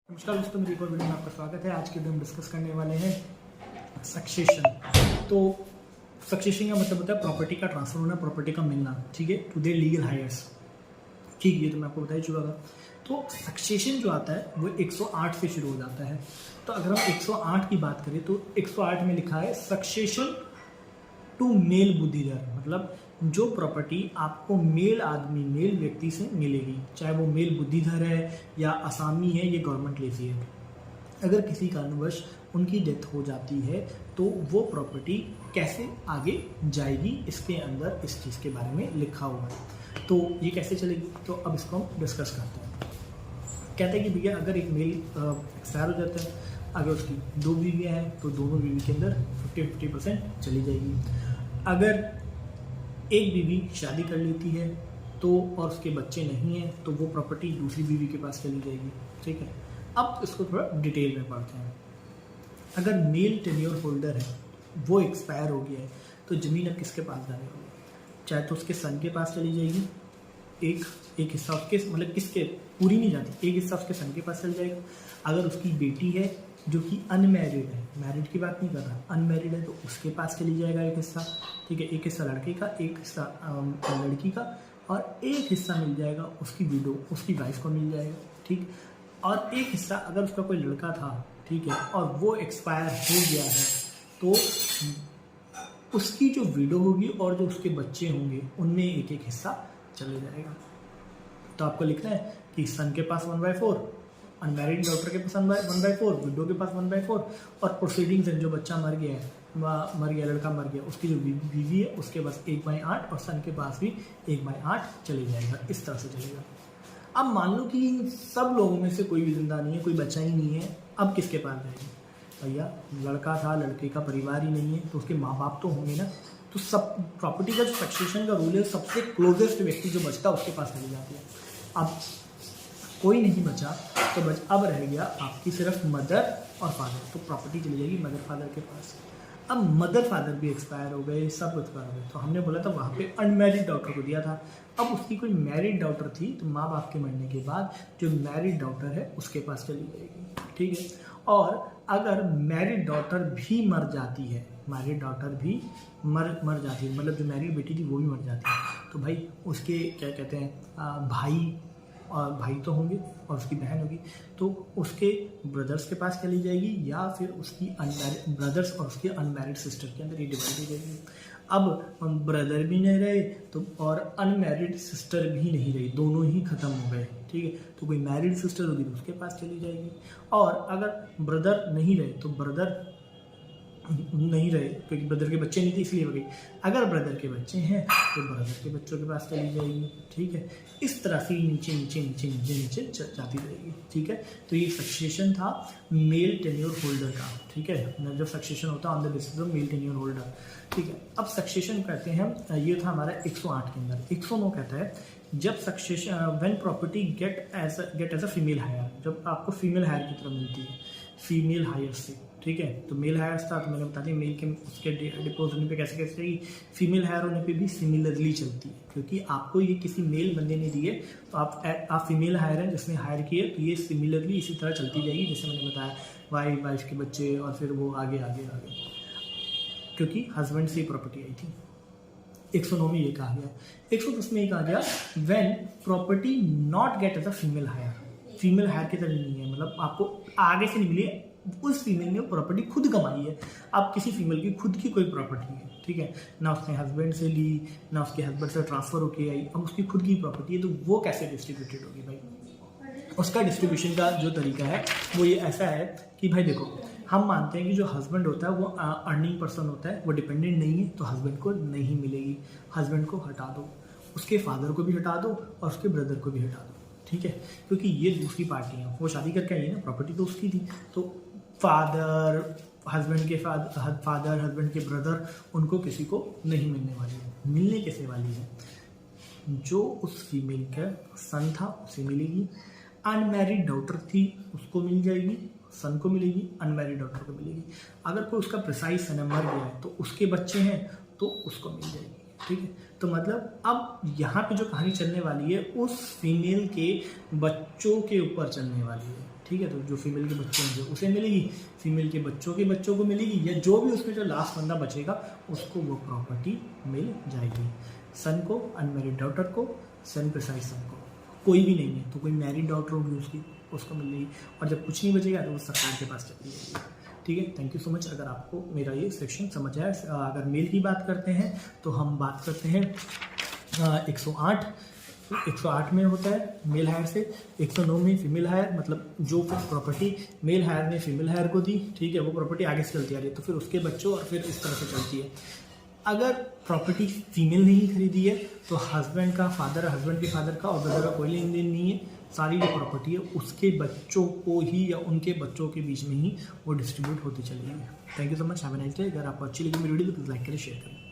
नमस्कार दोस्तों, मेरी एक और वीडियो में आपका स्वागत है। आज के वीडियो में डिस्कस करने वाले हैं सक्सेशन। तो सक्सेशन का मतलब होता है प्रॉपर्टी का ट्रांसफर होना, प्रॉपर्टी का मिलना, ठीक है, टू देयर लीगल हायर्स। ठीक, ये तो मैं आपको बता ही चुका था। तो सक्सेशन जो आता है वो 108 से शुरू हो जाता है। तो अगर हम 108 की बात करें तो 108 में लिखा है सक्सेशन टू मेल बुद्धिधर, मतलब जो प्रॉपर्टी आपको मेल आदमी, मेल व्यक्ति से मिलेगी, चाहे वो मेल बुद्धिधर है या असामी है, ये गवर्नमेंट लेती है। अगर किसी कारणवश उनकी डेथ हो जाती है तो वो प्रॉपर्टी कैसे आगे जाएगी, इसके अंदर इस चीज़ के बारे में लिखा हुआ है। तो ये कैसे चलेगी, तो अब इसको हम डिस्कस करते हैं। कहते हैं कि भैया अगर एक मेल एक्सपायर हो जाता है, अगर उसकी 2 बीवियाँ हैं तो दोनों बीवी के अंदर 50-50% चली जाएगी। अगर एक बीवी शादी कर लेती है तो और उसके बच्चे नहीं हैं तो वो प्रॉपर्टी दूसरी बीवी के पास चली जाएगी। ठीक है, अब इसको थोड़ा डिटेल में पढ़ते हैं। अगर मेल टेन्योर होल्डर है, वो एक्सपायर हो गया है, तो ज़मीन अब किसके पास जाने वाली है? चाहे तो उसके सन के पास चली जाएगी, एक हिस्सा उसके, मतलब किसके, पूरी नहीं जाती, एक हिस्सा उसके सन के पास चल जाएगा। अगर उसकी बेटी है जो कि अनमैरिड है, मैरिड की बात नहीं कर रहा, अनमैरिड है, तो उसके पास चली जाएगा एक हिस्सा। ठीक है, एक हिस्सा लड़के का, एक हिस्सा लड़की का, और एक हिस्सा मिल जाएगा उसकी विडो, उसकी वाइफ को मिल जाएगा। ठीक, और एक हिस्सा अगर उसका कोई लड़का था, ठीक है, और वो एक्सपायर हो गया है, तो उसकी जो विडो होगी और जो उसके बच्चे होंगे उनमें एक एक हिस्सा चले जाएगा। तो आपको लिखना है कि सन के पास 1/4, अनमैरिड डॉटर के पास 1/4, विडो के पास 1/4, और प्रोसीडिंग्स जो बच्चा मर गया है, लड़का मर गया, उसकी जो बीवी है उसके पास 1/8, और सन के पास भी 1/8 चले जाएगा। इस तरह से चलेगा। अब मान लो कि इन सब लोगों में से कोई भी जिंदा नहीं है, कोई बच्चा ही नहीं है, अब किसके पास जाएगी? भैया लड़का था, लड़के का परिवार ही नहीं है, तो उसके माँ बाप तो होंगे ना। तो सब प्रॉपर्टी का जो सक्सेशन का रूल है, सबसे क्लोजेस्ट व्यक्ति जो बचता है उसके पास चली जाती है। अब कोई नहीं बचा तो अब रह गया आपकी सिर्फ मदर और फादर, तो प्रॉपर्टी चली जाएगी मदर फादर के पास। अब मदर फादर भी एक्सपायर हो गए, सब एक्सपायर हो गए, तो हमने बोला था वहाँ पे अनमैरिड डॉटर को दिया था। अब उसकी कोई मैरिड डॉटर थी, तो माँ बाप के मरने के बाद जो मैरिड डॉटर है उसके पास चली जाएगी। ठीक है, और अगर मैरिड डॉटर भी मर जाती है, मैरिड डॉटर भी मर जाती है, मतलब जो मैरिड बेटी थी वो भी मर जाती है, तो भाई उसके क्या कहते हैं, भाई तो होंगे और उसकी बहन होगी, तो उसके ब्रदर्स के पास चली जाएगी, या फिर उसकी अनमैरिड ब्रदर्स और उसके अनमैरिड सिस्टर के अंदर ये डिवाइड हो जाएगी। अब ब्रदर भी नहीं रहे तो और अनमैरिड सिस्टर भी नहीं रही, दोनों ही खत्म हो गए। ठीक है, तो कोई मैरिड सिस्टर होगी तो उसके पास चली जाएगी, और अगर ब्रदर नहीं रहे तो ब्रदर नहीं रहे, क्योंकि ब्रदर के बच्चे नहीं थे इसलिए हो गई। अगर ब्रदर के बच्चे हैं तो ब्रदर के बच्चों के पास चली जाएगी। ठीक है, इस तरह से नीचे नीचे नीचे नीचे नीचे जाती रहेगी। ठीक है, तो ये सक्सेशन था मेल टेन्योर होल्डर का। ठीक है, जब सक्सेशन होता है on the basis of male tenure holder. ठीक है, अब सक्सेशन कहते हैं, ये था हमारा 108 के अंदर। 109 कहता है जब succession when property get as a female heir, जब आपको फीमेल हायर की तरफ मिलती है, फीमेल हायर से। ठीक है, तो मेल हायर था तो मैंने बता दिया मेल के उसके डिपोज होने पे कैसे कैसे रहेगी, फीमेल हायर होने पे भी सिमिलरली चलती है, क्योंकि आपको ये किसी मेल बंदे ने दिए तो आप फीमेल हायर हैं जिसने हायर किए, तो ये सिमिलरली इसी तरह चलती जाएगी जैसे मैंने बताया, वाइफ के बच्चे और फिर वो आगे आगे आगे, क्योंकि हस्बैंड से प्रॉपर्टी आई थी। 109 में ये कहा गया। 110 में ये कहा गया when property not get as a female heir, female heir की तरह नहीं है, मतलब आपको आगे से नहीं मिली, उस फीमेल ने प्रॉपर्टी खुद कमाई है। अब किसी फीमेल की खुद की कोई प्रॉपर्टी है, ठीक है, ना उसने हस्बैंड से ली, ना उसके हस्बैंड से ट्रांसफर होके आई, अब उसकी खुद की प्रॉपर्टी है, तो वो कैसे डिस्ट्रीब्यूटेड होगी भाई? उसका डिस्ट्रीब्यूशन का जो तरीका है वो ये ऐसा है कि भाई देखो, हम मानते हैं कि जो हस्बैंड होता है वो अर्निंग पर्सन होता है, वो डिपेंडेंट नहीं है, तो हस्बैंड को नहीं मिलेगी। हस्बैंड को हटा दो, उसके फादर को भी हटा दो और उसके ब्रदर को भी हटा दो। ठीक है, क्योंकि ये दूसरी पार्टी है, वो शादी करके आई है ना, प्रॉपर्टी तो उसकी थी, तो फादर हस्बैंड के ब्रदर, उनको किसी को नहीं मिलने वाली है। मिलने कैसे वाली है? जो उस फीमेल का सन था उसे मिलेगी, अनमैरिड डॉटर थी उसको मिल जाएगी, सन को मिलेगी, अनमैरिड डॉटर को मिलेगी। अगर कोई उसका प्रिसाइज सन मर गया है तो उसके बच्चे हैं तो उसको मिल जाएगी। ठीक है, तो मतलब अब यहाँ पे जो कहानी चलने वाली है उस फीमेल के बच्चों के ऊपर चलने वाली है। ठीक है, तो जो फीमेल के बच्चे होंगे उसे मिलेगी, फीमेल के बच्चों को मिलेगी, या जो भी उसमें जो लास्ट बंदा बचेगा उसको वो प्रॉपर्टी मिल जाएगी। सन को, अनमैरिड डॉटर को, सन प्रिसाइज सन को, कोई भी नहीं है तो कोई मैरिड डॉटर होगी उसको मिल जाएगी, और जब कुछ नहीं बचेगा तो वो सरकार के पास चली जाएगी। ठीक है, थैंक यू सो मच। अगर आपको मेरा ये सेक्शन समझ आया। अगर मेल की बात करते हैं तो हम बात करते हैं 108 में होता है मेल हायर से, 109 में फीमेल हायर, मतलब जो फिर प्रॉपर्टी मेल हायर ने फीमेल हायर को दी, ठीक है, वो प्रॉपर्टी आगे से चलती आ रही है, तो फिर उसके बच्चों और फिर इस तरह से चलती है। अगर प्रॉपर्टी फीमेल ने ही खरीदी है तो हस्बैंड के फादर का और ब्रदर का कोई लेन देन नहीं है, सारी जो प्रॉपर्टी है उसके बच्चों को ही या उनके बच्चों के बीच में ही वो डिस्ट्रीब्यूट होती चलेगी। Thank you so much, have a nice day. अगर आपको अच्छी लगी मेरी वीडियो तो प्लीज़ लाइक करें, शेयर करें।